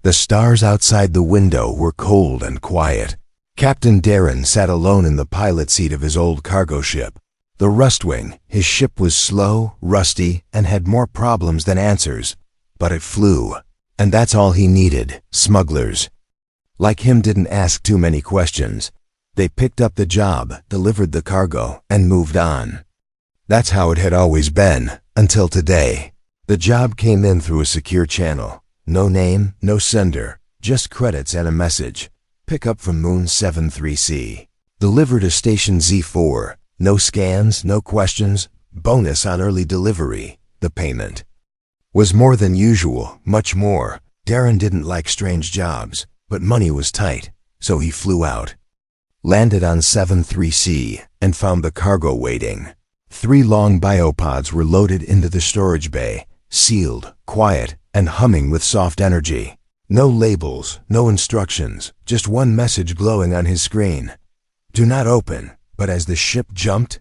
The stars outside the window were cold and quiet. Captain Darren sat alone in the pilot seat of his old cargo ship. The Rustwing, his ship was slow, rusty, and had more problems than answers. But it flew. And that's all he needed, smugglers. Like him didn't ask too many questions. They picked up the job, delivered the cargo, and moved on. That's how it had always been, until today. The job came in through a secure channel. No name, no sender, just credits and a message. Pick up from Moon 73C. Deliver to Station Z4. No scans, no questions. Bonus on early delivery. The payment was more than usual, much more. Darren didn't like strange jobs, but money was tight, so he flew out. Landed on 73C and found the cargo waiting. 3 long biopods were loaded into the storage bay, sealed, quiet, and humming with soft energy. No labels, no instructions, just one message glowing on his screen. Do not open. But as the ship jumped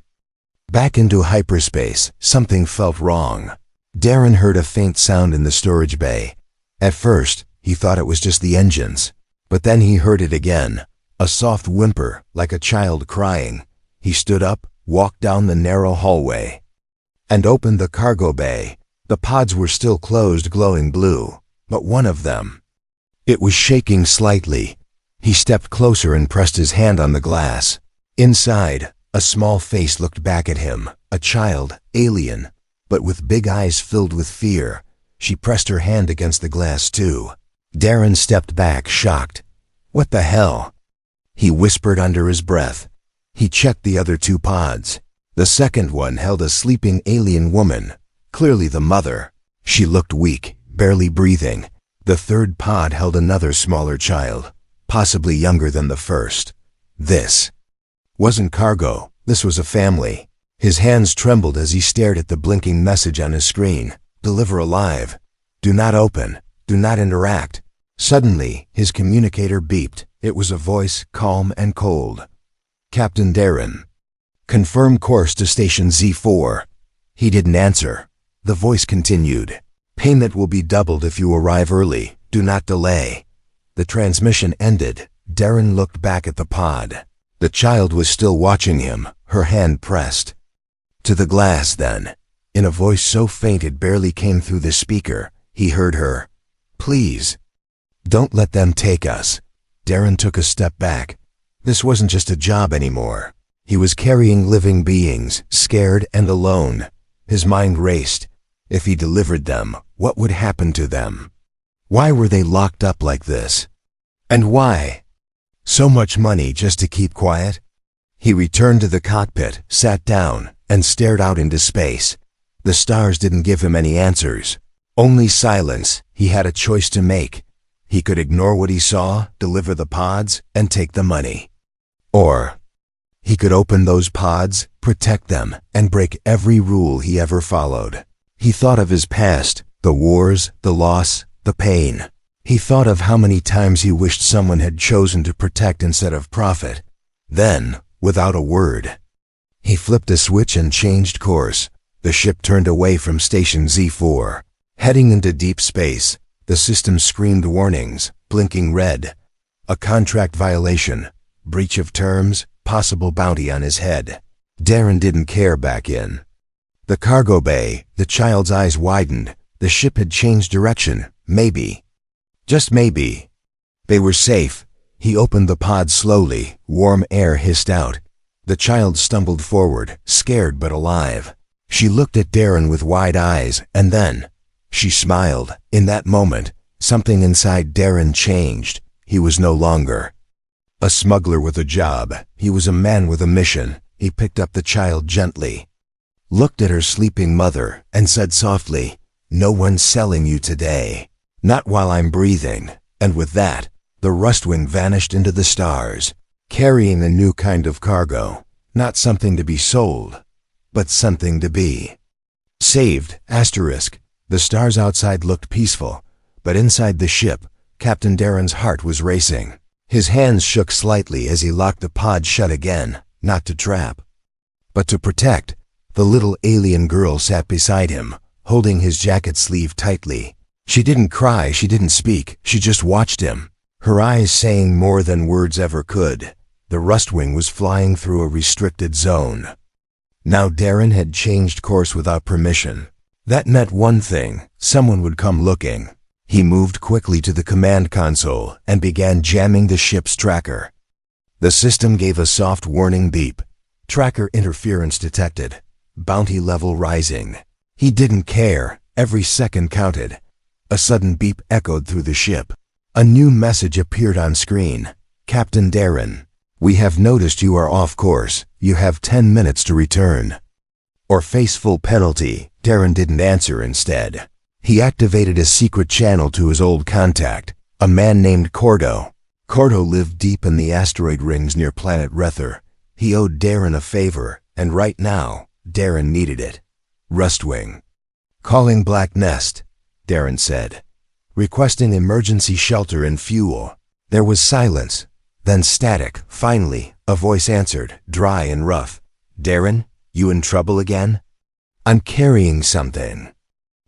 back into hyperspace, something felt wrong. Darren heard a faint sound in the storage bay. At first, he thought it was just the engines. But then he heard it again, a soft whimper, like a child crying. He stood up, walked down the narrow hallway, and opened the cargo bay. The pods were still closed, glowing blue, but one of them, it was shaking slightly. He stepped closer and pressed his hand on the glass. Inside, a small face looked back at him, a child, alien, but with big eyes filled with fear. She pressed her hand against the glass too. Darren stepped back, shocked. What the hell? He whispered under his breath. He checked the other 2 pods. The second one held a sleeping alien woman, clearly the mother. She looked weak, barely breathing. The third pod held another smaller child, possibly younger than the first. This wasn't cargo, this was a family. His hands trembled as he stared at the blinking message on his screen. Deliver alive. Do not open. Do not interact. Suddenly, his communicator beeped. It was a voice, calm and cold. Captain Darren. Confirm course to Station Z4. He didn't answer. The voice continued. Payment will be doubled if you arrive early. Do not delay. The transmission ended. Darren looked back at the pod. The child was still watching him, her hand pressed to the glass. Then, in a voice so faint it barely came through the speaker, he heard her. Please, don't let them take us. Darren took a step back. This wasn't just a job anymore. He was carrying living beings, scared and alone. His mind raced. If he delivered them, what would happen to them? Why were they locked up like this? And why? So much money just to keep quiet? He returned to the cockpit, sat down, and stared out into space. The stars didn't give him any answers. Only silence. He had a choice to make. He could ignore what he saw, deliver the pods, and take the money. Or he could open those pods, protect them, and break every rule he ever followed. He thought of his past, the wars, the loss, the pain. He thought of how many times he wished someone had chosen to protect instead of profit. Then, without a word, he flipped a switch and changed course. The ship turned away from Station Z4. Heading into deep space, the system screamed warnings, blinking red. A contract violation, breach of terms, possible bounty on his head. Darren didn't care back in the cargo bay. The child's eyes widened. The ship had changed direction, maybe. Just maybe. They were safe. He opened the pod slowly. Warm air hissed out. The child stumbled forward, scared but alive. She looked at Darren with wide eyes, and then she smiled. In that moment, something inside Darren changed. He was no longer a smuggler with a job. He was a man with a mission. He picked up the child gently, looked at her sleeping mother, and said softly, "No one's selling you today. Not while I'm breathing." And with that, the Rustwing vanished into the stars, carrying a new kind of cargo. Not something to be sold, but something to be saved. Asterisk. The stars outside looked peaceful, but inside the ship, Captain Darren's heart was racing. His hands shook slightly as he locked the pod shut again, not to trap, but to protect. The little alien girl sat beside him, holding his jacket sleeve tightly. She didn't cry, she didn't speak, she just watched him, her eyes saying more than words ever could. The Rustwing was flying through a restricted zone. Now Darren had changed course without permission. That meant one thing: someone would come looking. He moved quickly to the command console and began jamming the ship's tracker. The system gave a soft warning beep. Tracker interference detected. Bounty level rising. He didn't care. Every second counted. A sudden beep echoed through the ship. A new message appeared on screen. Captain Darren, we have noticed you are off course. You have 10 minutes to return, or face full penalty. Darren didn't answer. Instead, he activated a secret channel to his old contact, a man named Cordo. Cordo lived deep in the asteroid rings near planet Rether. He owed Darren a favor, and right now, Darren needed it. Rustwing. Calling Black Nest, Darren said. Requesting emergency shelter and fuel. There was silence, then static. Finally, a voice answered, dry and rough. Darren, you in trouble again? I'm carrying something.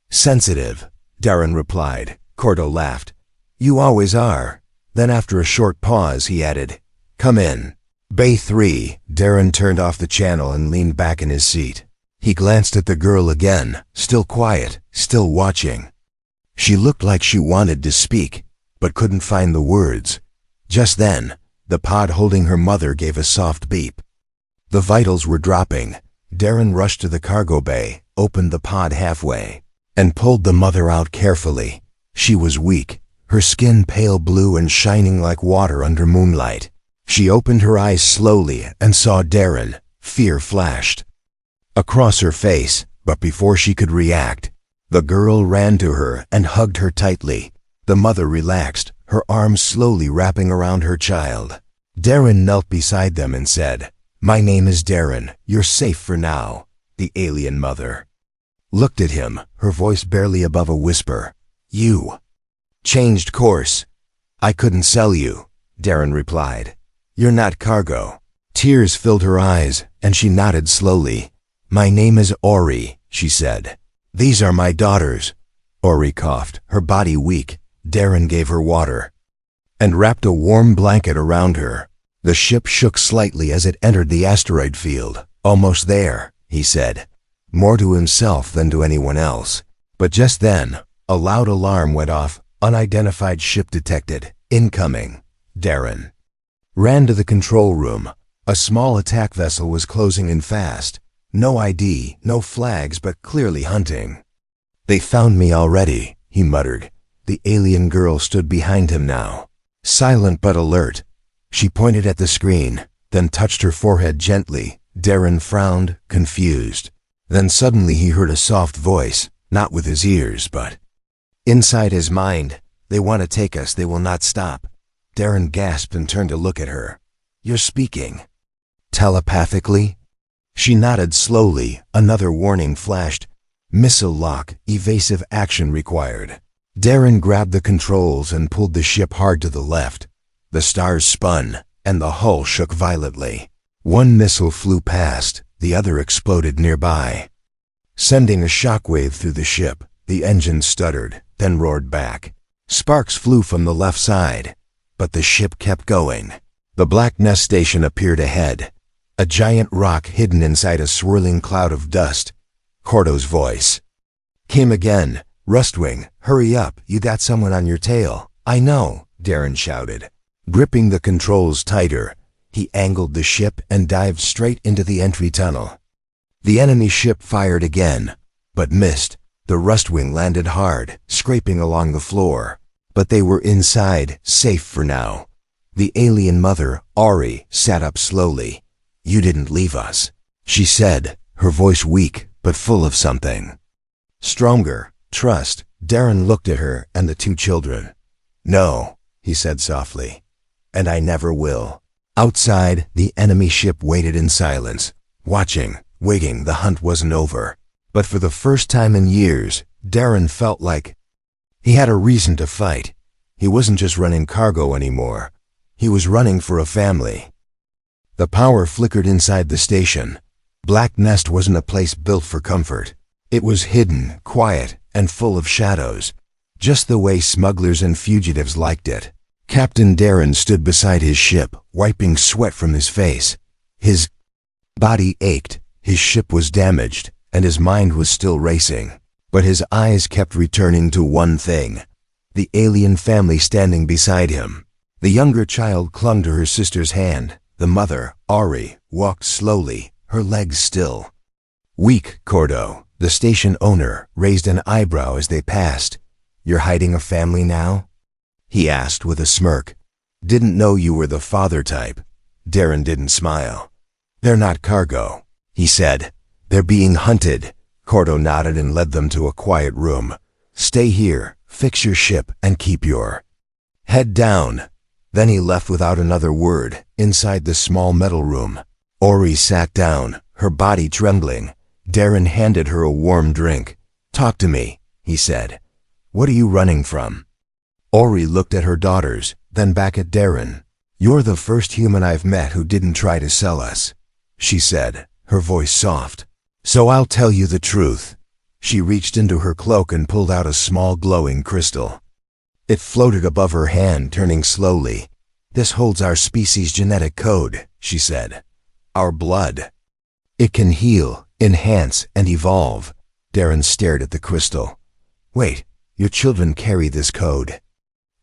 Sensitive, Darren replied. Cordo laughed. You always are. Then after a short pause, he added, come in. Bay 3, Darren turned off the channel and leaned back in his seat. He glanced at the girl again, still quiet, still watching. She looked like she wanted to speak, but couldn't find the words. Just then, the pod holding her mother gave a soft beep. The vitals were dropping. Darren rushed to the cargo bay, opened the pod halfway, and pulled the mother out carefully. She was weak, her skin pale blue and shining like water under moonlight. She opened her eyes slowly and saw Darren. Fear flashed across her face, but before she could react, the girl ran to her and hugged her tightly. The mother relaxed, her arms slowly wrapping around her child. Darren knelt beside them and said, my name is Darren. You're safe for now. The alien mother looked at him, her voice barely above a whisper. You changed course. I couldn't sell you, Darren replied. You're not cargo. Tears filled her eyes, and she nodded slowly. My name is Ori, she said. These are my daughters. Ori coughed, her body weak. Darren gave her water and wrapped a warm blanket around her. The ship shook slightly as it entered the asteroid field. Almost there, he said, more to himself than to anyone else. But just then, a loud alarm went off. Unidentified ship detected. Incoming. Darren ran to the control room. A small attack vessel was closing in fast. No ID, no flags, but clearly hunting. They found me already, he muttered. The alien girl stood behind him now, silent but alert. She pointed at the screen, then touched her forehead gently. Darren frowned, confused. Then suddenly he heard a soft voice, not with his ears, but inside his mind. They want to take us, they will not stop. Darren gasped and turned to look at her. You're speaking telepathically? She nodded slowly. Another warning flashed. Missile lock, evasive action required. Darren grabbed the controls and pulled the ship hard to the left. The stars spun, and the hull shook violently. One missile flew past, the other exploded nearby, sending a shockwave through the ship. The engine stuttered, then roared back. Sparks flew from the left side, but the ship kept going. The Black Nest station appeared ahead, a giant rock hidden inside a swirling cloud of dust. Cordo's voice came again. Rustwing, hurry up, you got someone on your tail. I know, Darren shouted. Gripping the controls tighter, he angled the ship and dived straight into the entry tunnel. The enemy ship fired again, but missed. The Rustwing landed hard, scraping along the floor. But they were inside, safe for now. The alien mother, Ori, sat up slowly. You didn't leave us, she said, her voice weak, but full of something stronger. Trust. Darren looked at her and the two children. No, he said softly, and I never will. Outside, the enemy ship waited in silence, watching, waiting. The hunt wasn't over. But for the first time in years, Darren felt like he had a reason to fight. He wasn't just running cargo anymore. He was running for a family. The power flickered inside the station. Black Nest wasn't a place built for comfort. It was hidden, quiet, and full of shadows. just the way smugglers and fugitives liked it. Captain Darren stood beside his ship, wiping sweat from his face. His body ached, his ship was damaged, and his mind was still racing. But his eyes kept returning to one thing: the alien family standing beside him. The younger child clung to her sister's hand. The mother, Ari, walked slowly, her legs still. Weak, Cordo, the station owner, raised an eyebrow as they passed. "You're hiding a family now?" he asked with a smirk. "Didn't know you were the father type." Darren didn't smile. "They're not cargo," he said. "They're being hunted." Cordo nodded and led them to a quiet room. "Stay here, fix your ship, and keep your head down." Then he left without another word. Inside the small metal room, Ori sat down, her body trembling. Darren handed her a warm drink. "Talk to me," he said. "What are you running from?" Ori looked at her daughters, then back at Darren. "You're the first human I've met who didn't try to sell us," she said, her voice soft. "So I'll tell you the truth." She reached into her cloak and pulled out a small glowing crystal. It floated above her hand, turning slowly. "This holds our species' genetic code," she said. "Our blood. It can heal, enhance, and evolve." Darren stared at the crystal. "Wait, your children carry this code?"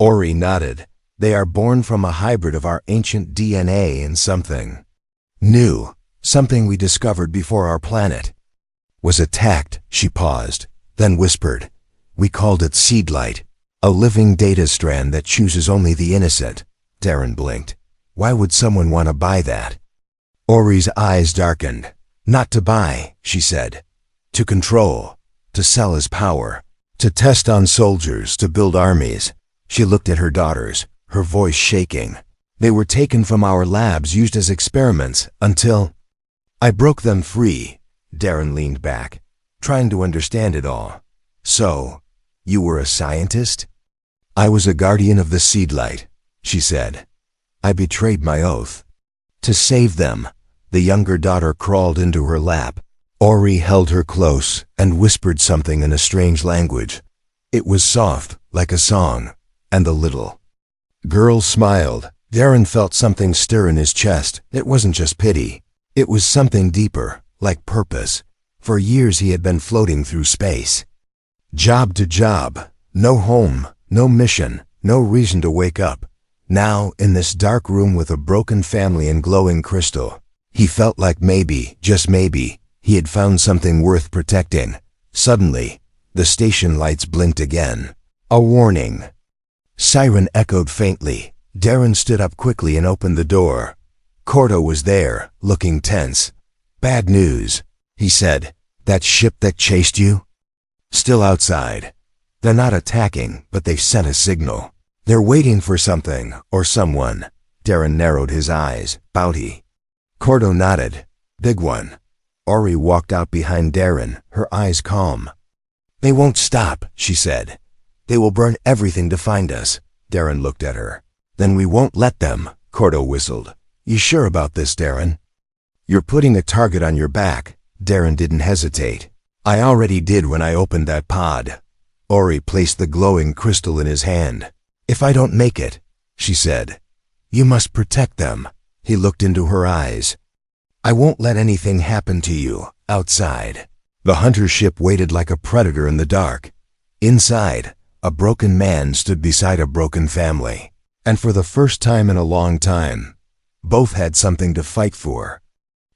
Ori nodded. "They are born from a hybrid of our ancient DNA and something new, something we discovered before our planet was attacked." She paused, then whispered, "We called it seedlight, a living data strand that chooses only the innocent." Darren blinked. "Why would someone want to buy that?" Ori's eyes darkened. "Not to buy," she said. "To control, to sell as power, to test on soldiers, to build armies." She looked at her daughters, her voice shaking. "They were taken from our labs, used as experiments, until I broke them free." Darren leaned back, trying to understand it all. "So, you were a scientist?" "I was a guardian of the seedlight," she said. "I betrayed my oath. To save them." The younger daughter crawled into her lap. Ori held her close and whispered something in a strange language. It was soft, like a song, and the little girl smiled. Darren felt something stir in his chest. It wasn't just pity. It was something deeper, like purpose. For years he had been floating through space, job to job, no home, no mission, no reason to wake up. Now, in this dark room with a broken family and glowing crystal, he felt like maybe, just maybe, he had found something worth protecting. Suddenly, the station lights blinked again. A warning. Siren echoed faintly. Darren stood up quickly and opened the door. Cordo was there, looking tense. "Bad news," he said. "That ship that chased you? Still outside. They're not attacking, but they've sent a signal. They're waiting for something, or someone." Darren narrowed his eyes. "Bounty." Cordo nodded. "Big one." Ori walked out behind Darren, her eyes calm. "They won't stop," she said. "They will burn everything to find us." Darren looked at her. "Then we won't let them," Cordo whistled. "You sure about this, Darren?" "You're putting a target on your back." Darren didn't hesitate. "I already did when I opened that pod." Ori placed the glowing crystal in his hand. "If I don't make it," she said, "you must protect them." He looked into her eyes. "I won't let anything happen to you, outside." The hunter ship waited like a predator in the dark. Inside, a broken man stood beside a broken family. And for the first time in a long time, both had something to fight for.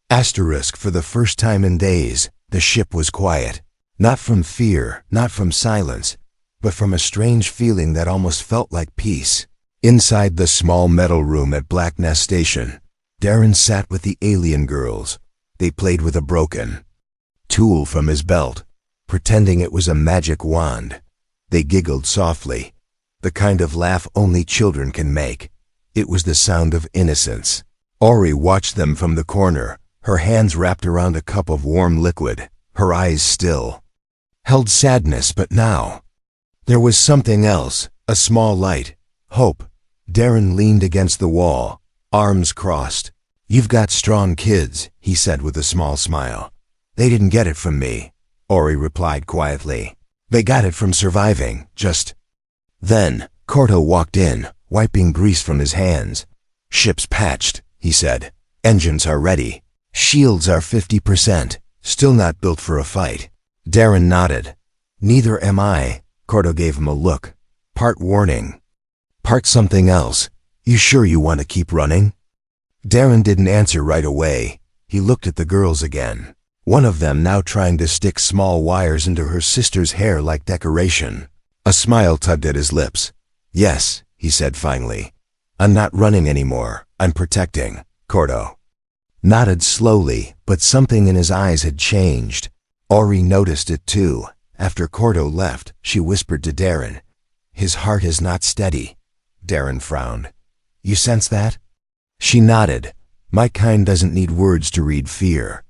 Asterisk, for the first time in days, the ship was quiet. Not from fear, not from silence, but from a strange feeling that almost felt like peace. Inside the small metal room at Black Nest Station, Darren sat with the alien girls. They played with a broken tool from his belt, pretending it was a magic wand. They giggled softly, the kind of laugh only children can make. It was the sound of innocence. Ori watched them from the corner, her hands wrapped around a cup of warm liquid, her eyes still held sadness. But now, there was something else, a small light, hope. Darren leaned against the wall, arms crossed. "You've got strong kids," he said with a small smile. "They didn't get it from me," Ori replied quietly. "They got it from surviving, just Then, Corto walked in, wiping grease from his hands. "Ship's patched," he said. "Engines are ready. Shields are 50%. Still not built for a fight." Darren nodded. "Neither am I." Corto gave him a look. "Part warning. Part something else. You sure you want to keep running?" Darren didn't answer right away. He looked at the girls again. One of them now trying to stick small wires into her sister's hair like decoration. A smile tugged at his lips. "Yes," he said finally. "I'm not running anymore. I'm protecting." Corto nodded slowly, but something in his eyes had changed. Ori noticed it too. After Corto left, she whispered to Darren, "His heart is not steady." Darren frowned. "You sense that?" She nodded. "My kind doesn't need words to read fear.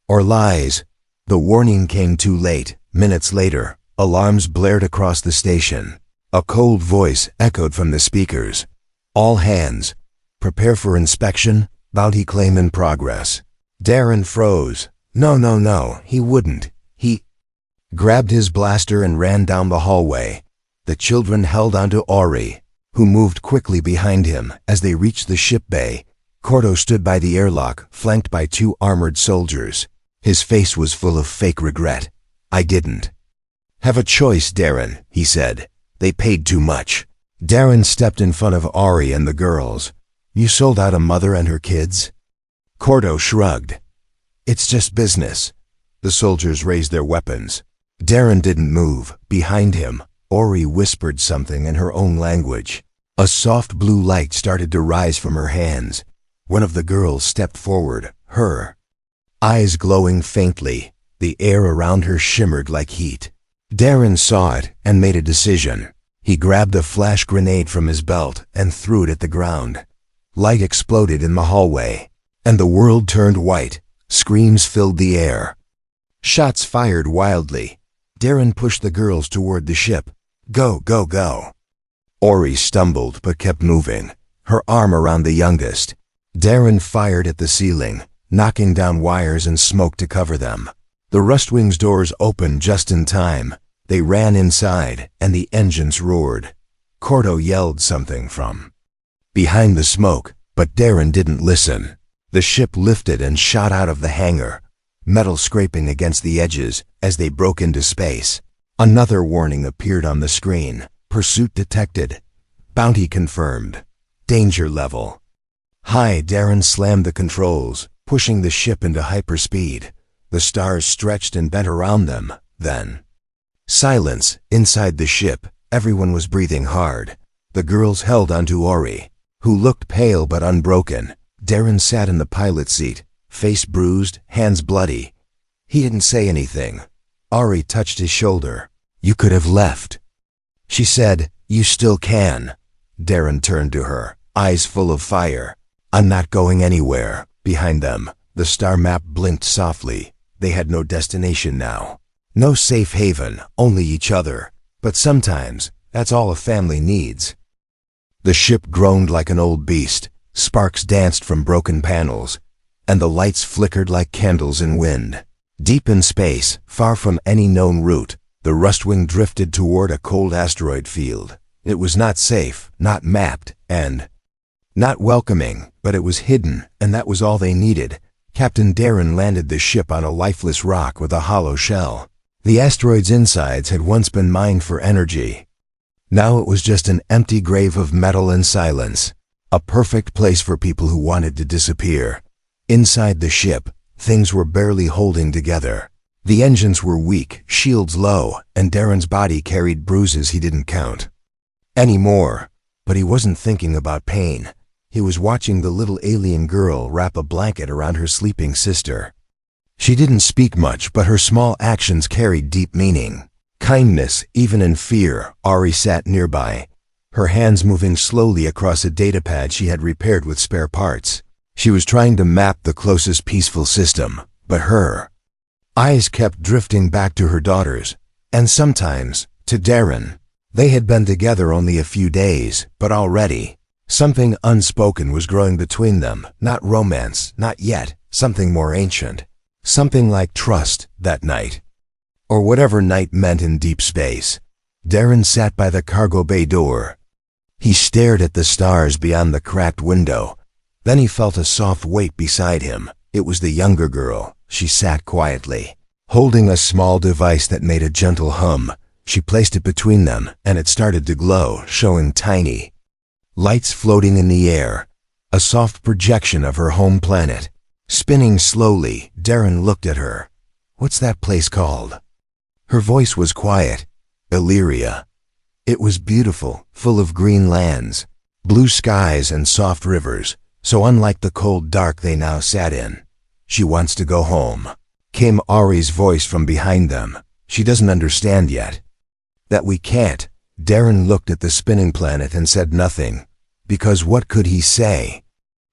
Or lies." The warning came too late. Minutes later, alarms blared across the station. A cold voice echoed from the speakers. "All hands. Prepare for inspection. Bounty claim in progress." Darren froze. No, he wouldn't. He grabbed his blaster and ran down the hallway. The children held onto Ori, who moved quickly behind him. As they reached the ship bay, Corto stood by the airlock, flanked by 2 armored soldiers. His face was full of fake regret. "I didn't have a choice, Darren," he said. "They paid too much." Darren stepped in front of Ori and the girls. "You sold out a mother and her kids?" Corto shrugged. "It's just business." The soldiers raised their weapons. Darren didn't move. Behind him, Ori whispered something in her own language. A soft blue light started to rise from her hands. One of the girls stepped forward, her eyes glowing faintly. The air around her shimmered like heat. Darren saw it and made a decision. He grabbed a flash grenade from his belt and threw it at the ground. Light exploded in the hallway, and the world turned white. Screams filled the air. Shots fired wildly. Darren pushed the girls toward the ship. "Go, go, go." Ori stumbled but kept moving, her arm around the youngest. Darren fired at the ceiling, knocking down wires and smoke to cover them. The Rustwing's doors opened just in time. They ran inside, and the engines roared. Corto yelled something from behind the smoke, but Darren didn't listen. The ship lifted and shot out of the hangar, metal scraping against the edges as they broke into space. Another warning appeared on the screen. "Pursuit detected. Bounty confirmed. Danger level high." Darren slammed the controls, pushing the ship into hyperspeed. The stars stretched and bent around them. Then silence inside the ship. Everyone was breathing hard. The girls held onto Ori, who looked pale but unbroken. Darren sat in the pilot seat, face bruised, hands bloody. He didn't say anything. Ori touched his shoulder. "You could have left." She said, "You still can." Darren turned to her, eyes full of fire. "I'm not going anywhere." Behind them, the star map blinked softly. They had no destination now. No safe haven, only each other. But sometimes, that's all a family needs. The ship groaned like an old beast. Sparks danced from broken panels, and the lights flickered like candles in wind. Deep in space, far from any known route, the Rustwing drifted toward a cold asteroid field. It was not safe, not mapped, and not welcoming, but it was hidden, and that was all they needed. Captain Darren landed the ship on a lifeless rock with a hollow shell. The asteroid's insides had once been mined for energy. Now it was just an empty grave of metal and silence. A perfect place for people who wanted to disappear. Inside the ship, things were barely holding together. The engines were weak, shields low, and Darren's body carried bruises he didn't count anymore. But he wasn't thinking about pain. He was watching the little alien girl wrap a blanket around her sleeping sister. She didn't speak much, but her small actions carried deep meaning. Kindness, even in fear. Ori sat nearby, her hands moving slowly across a datapad she had repaired with spare parts. She was trying to map the closest peaceful system, but her eyes kept drifting back to her daughters, and sometimes to Darren. They had been together only a few days, but already something unspoken was growing between them. Not romance, not yet, something more ancient. Something like trust that night. Or whatever night meant in deep space. Darren sat by the cargo bay door. He stared at the stars beyond the cracked window. Then he felt a soft weight beside him. It was the younger girl. She sat quietly, holding a small device that made a gentle hum. She placed it between them, and it started to glow, showing tiny lights floating in the air, a soft projection of her home planet. Spinning slowly, Darren looked at her. "What's that place called?" Her voice was quiet. "Illyria." It was beautiful, full of green lands, blue skies and soft rivers, so unlike the cold dark they now sat in. "She wants to go home," came Ari's voice from behind them. "She doesn't understand yet." "That we can't." Darren looked at the spinning planet and said nothing, because what could he say?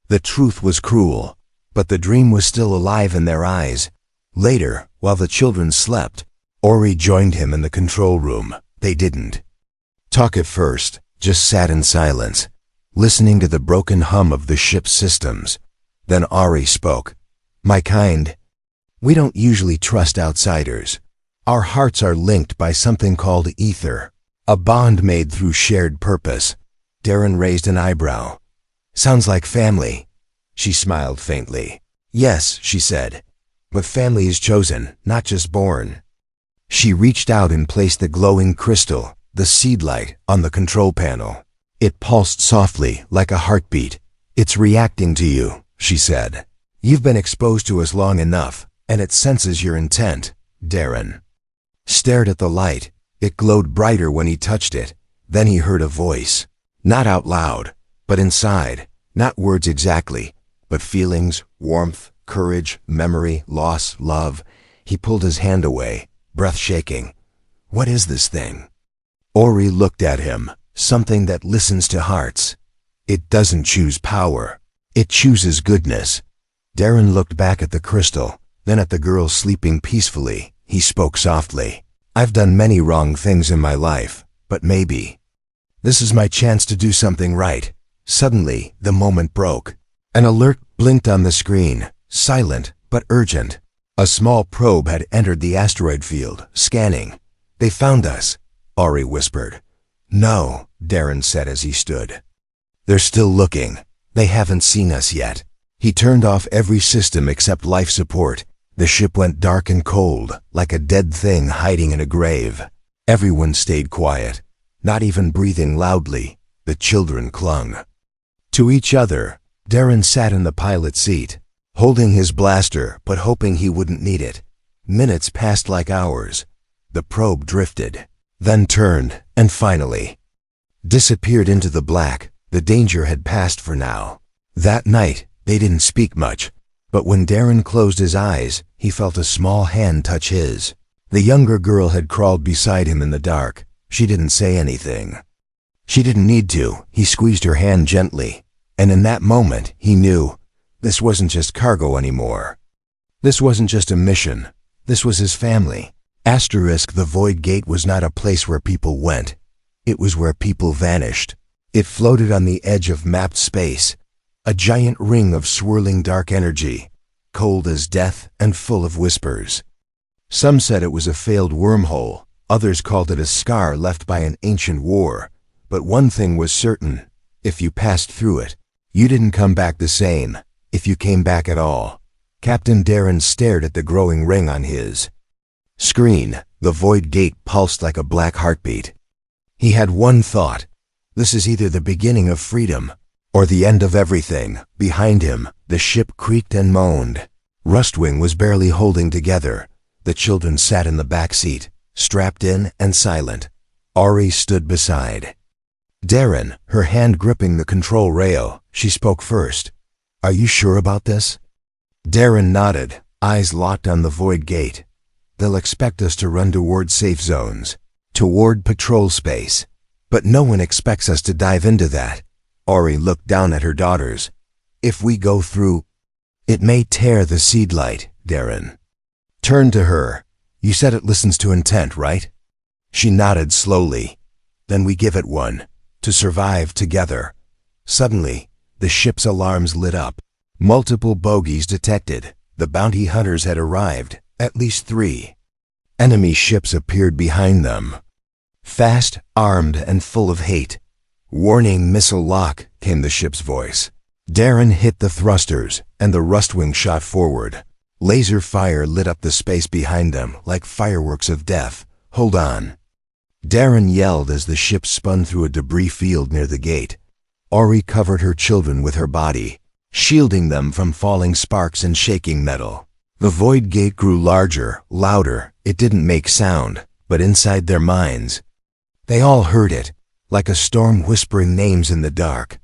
The truth was cruel, but the dream was still alive in their eyes. Later, while the children slept, Ori joined him in the control room. They didn't talk at first, just sat in silence, listening to the broken hum of the ship's systems. Then Ori spoke. "My kind, we don't usually trust outsiders. Our hearts are linked by something called ether, a bond made through shared purpose." Darren raised an eyebrow. "Sounds like family." She smiled faintly. "Yes," she said, "but family is chosen, not just born." She reached out and placed the glowing crystal, the seed light, on the control panel. It pulsed softly, like a heartbeat. "It's reacting to you," she said. "You've been exposed to us long enough, and it senses your intent." Darren stared at the light. It glowed brighter when he touched it. Then he heard a voice. Not out loud, but inside. Not words exactly, but feelings, warmth, courage, memory, loss, love. He pulled his hand away, breath shaking. "What is this thing?" Ori looked at him. "Something that listens to hearts. It doesn't choose power. It chooses goodness." Darren looked back at the crystal, then at the girl sleeping peacefully. He spoke softly. "I've done many wrong things in my life, but maybe this is my chance to do something right." Suddenly, the moment broke. An alert blinked on the screen, silent but urgent. A small probe had entered the asteroid field, scanning. "They found us," Ori whispered. "No," Darren said as he stood. "They're still looking. They haven't seen us yet." He turned off every system except life support. The ship went dark and cold, like a dead thing hiding in a grave. Everyone stayed quiet, not even breathing loudly. The children clung to each other. Darren sat in the pilot seat, holding his blaster but hoping he wouldn't need it. Minutes passed like hours. The probe drifted, then turned, and finally disappeared into the black. The danger had passed for now. That night, they didn't speak much, but when Darren closed his eyes, he felt a small hand touch his. The younger girl had crawled beside him in the dark. She didn't say anything. She didn't need to. He squeezed her hand gently, and in that moment, he knew this wasn't just cargo anymore. This wasn't just a mission. This was his family. The Void Gate was not a place where people went. It was where people vanished. It floated on the edge of mapped space, a giant ring of swirling dark energy, cold as death and full of whispers. Some said it was a failed wormhole. Others called it a scar left by an ancient war. But one thing was certain. If you passed through it, you didn't come back the same, if you came back at all. Captain Darren stared at the growing ring on his screen. The Void Gate pulsed like a black heartbeat. He had one thought. This is either the beginning of freedom, or the end of everything. Behind him, the ship creaked and moaned. Rustwing was barely holding together. The children sat in the back seat, strapped in and silent. Ori stood beside Darren, her hand gripping the control rail. She spoke first. "Are you sure about this?" Darren nodded, eyes locked on the Void Gate. "They'll expect us to run toward safe zones, toward patrol space. But no one expects us to dive into that." Ori looked down at her daughters. "If we go through, it may tear the seed light." Darren turned to her. "You said it listens to intent, right?" She nodded slowly. "Then we give it one. To survive together." Suddenly, the ship's alarms lit up. Multiple bogies detected. The bounty hunters had arrived, at least 3. Enemy ships appeared behind them. Fast, armed, and full of hate. "Warning, missile lock," came the ship's voice. Darren hit the thrusters, and the Rustwing shot forward. Laser fire lit up the space behind them like fireworks of death. "Hold on." Darren yelled as the ship spun through a debris field near the gate. Ori covered her children with her body, shielding them from falling sparks and shaking metal. The void gate grew larger, louder. It didn't make sound, but inside their minds, they all heard it, like a storm whispering names in the dark.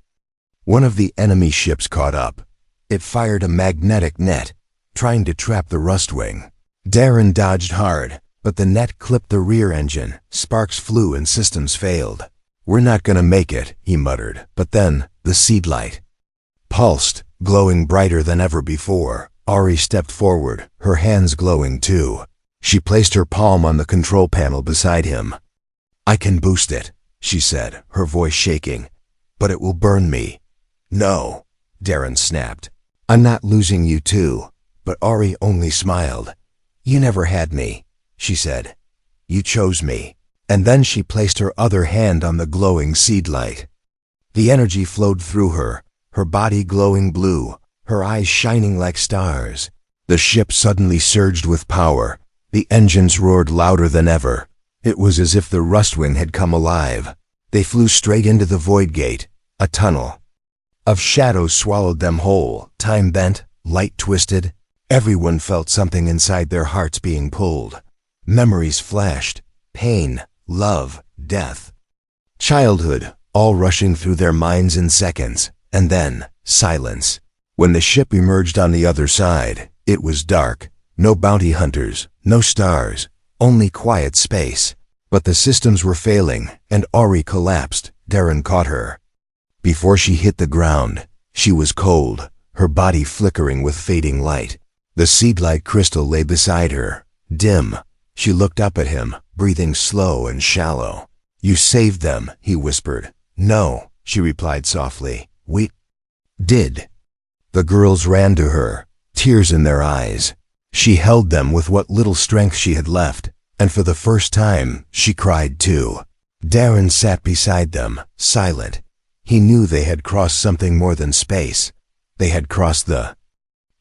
One of the enemy ships caught up. It fired a magnetic net, trying to trap the Rustwing. Darren dodged hard, but the net clipped the rear engine. Sparks flew and systems failed. "We're not gonna make it," he muttered. But then, the seed light pulsed, glowing brighter than ever before. Ori stepped forward, her hands glowing too. She placed her palm on the control panel beside him. "I can boost it," she said, her voice shaking. "But it will burn me." "No," Darren snapped. "I'm not losing you too." But Ori only smiled. "You never had me," she said. "You chose me." And then she placed her other hand on the glowing seed light. The energy flowed through her, her body glowing blue, her eyes shining like stars. The ship suddenly surged with power. The engines roared louder than ever. It was as if the Rustwing had come alive. They flew straight into the void gate. A tunnel of shadows swallowed them whole, time bent, light twisted. Everyone felt something inside their hearts being pulled. Memories flashed. Pain, love, death, childhood, all rushing through their minds in seconds. And then, silence. When the ship emerged on the other side, it was dark. No bounty hunters, no stars, only quiet space. But the systems were failing, and Ori collapsed. Darren caught her. Before she hit the ground, she was cold, her body flickering with fading light. The seed-light crystal lay beside her, dim. She looked up at him, breathing slow and shallow. "You saved them," he whispered. "No," she replied softly. "We did." The girls ran to her, tears in their eyes. She held them with what little strength she had left, and for the first time, she cried too. Darren sat beside them, silent. He knew they had crossed something more than space. They had crossed the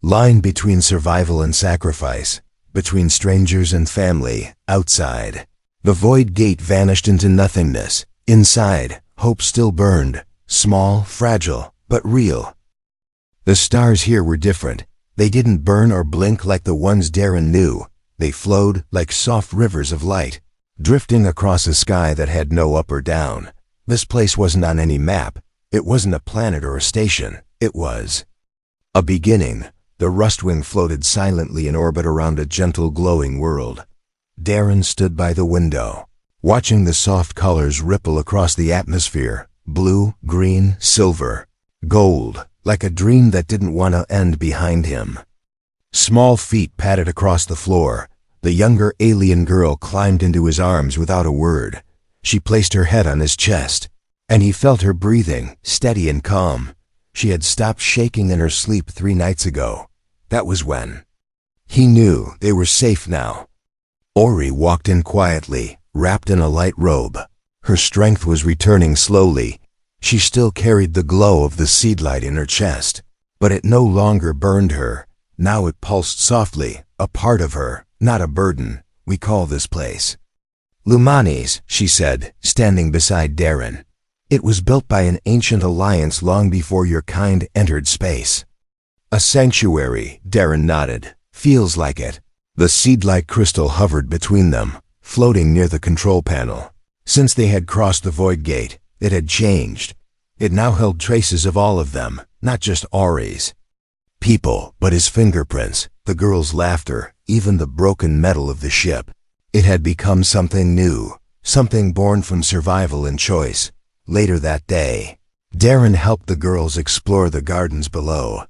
line between survival and sacrifice, between strangers and family. Outside, the void gate vanished into nothingness. Inside, hope still burned, small, fragile, but real. The stars here were different. They didn't burn or blink like the ones Darren knew. They flowed like soft rivers of light, drifting across a sky that had no up or down. This place wasn't on any map. It wasn't a planet or a station. It was a beginning. The Rustwing floated silently in orbit around a gentle, glowing world. Darren stood by the window, watching the soft colors ripple across the atmosphere. Blue, green, silver, gold, like a dream that didn't want to end behind him. Small feet padded across the floor. The younger alien girl climbed into his arms without a word. She placed her head on his chest, and he felt her breathing, steady and calm. She had stopped shaking in her sleep 3 nights ago. That was when he knew they were safe now. Ori walked in quietly, wrapped in a light robe. Her strength was returning slowly. She still carried the glow of the seedlight in her chest, but it no longer burned her. Now it pulsed softly, a part of her, not a burden. "We call this place Lumanis," she said, standing beside Darren. "It was built by an ancient alliance long before your kind entered space." "A sanctuary," Darren nodded. "Feels like it." The seed-like crystal hovered between them, floating near the control panel. Since they had crossed the void gate, it had changed. It now held traces of all of them, not just Ori's people, but his fingerprints, the girl's laughter, even the broken metal of the ship. It had become something new, something born from survival and choice. Later that day, Darren helped the girls explore the gardens below.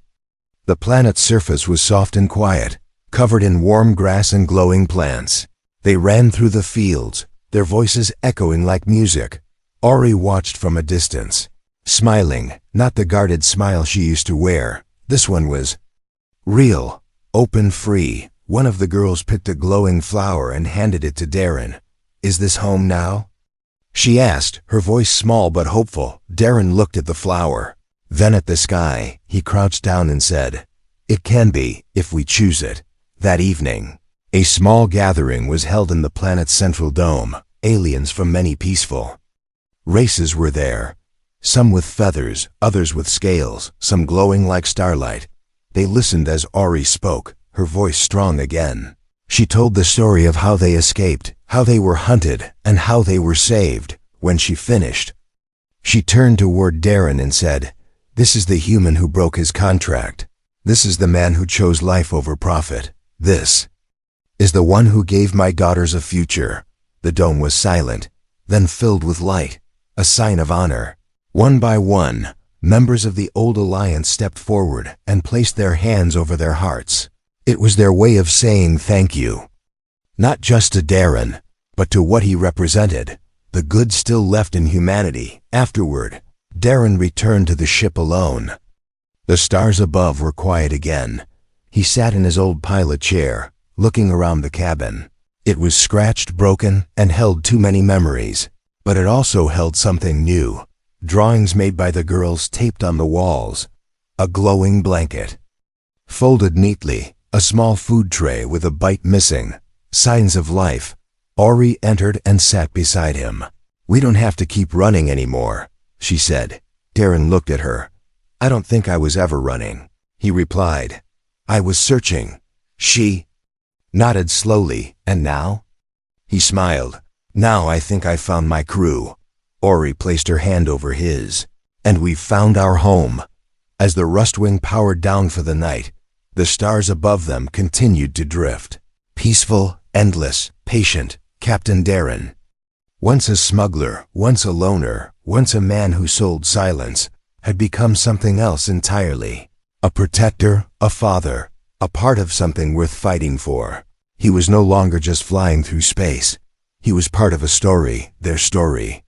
The planet's surface was soft and quiet, covered in warm grass and glowing plants. They ran through the fields, their voices echoing like music. Ori watched from a distance, smiling, not the guarded smile she used to wear. This one was real, open, free. One of the girls picked a glowing flower and handed it to Darren. "Is this home now?" she asked, her voice small but hopeful. Darren looked at the flower, then at the sky. He crouched down and said, "It can be, if we choose it." That evening, a small gathering was held in the planet's central dome. Aliens from many peaceful races were there, some with feathers, others with scales, some glowing like starlight. They listened as Ori spoke, her voice strong again. She told the story of how they escaped, how they were hunted, and how they were saved. When she finished, she turned toward Darren and said, "This is the human who broke his contract. This is the man who chose life over profit. This is the one who gave my daughters a future." The dome was silent, then filled with light, a sign of honor. One by one, members of the old alliance stepped forward and placed their hands over their hearts. It was their way of saying thank you. Not just to Darren, but to what he represented, the good still left in humanity. Afterward, Darren returned to the ship alone. The stars above were quiet again. He sat in his old pilot chair, looking around the cabin. It was scratched, broken, and held too many memories. But it also held something new. Drawings made by the girls taped on the walls. A glowing blanket, folded neatly, a small food tray with a bite missing. Signs of life. Ori entered and sat beside him. "We don't have to keep running anymore," she said. Darren looked at her. "I don't think I was ever running," he replied. "I was searching." She nodded slowly. "And now?" He smiled. "Now I think I found my crew." Ori placed her hand over his. "And we've found our home." As the Rustwing powered down for the night, the stars above them continued to drift. Peaceful, endless, patient, Captain Darren. Once a smuggler, once a loner, once a man who sold silence, had become something else entirely. A protector, a father, a part of something worth fighting for. He was no longer just flying through space. He was part of a story, their story.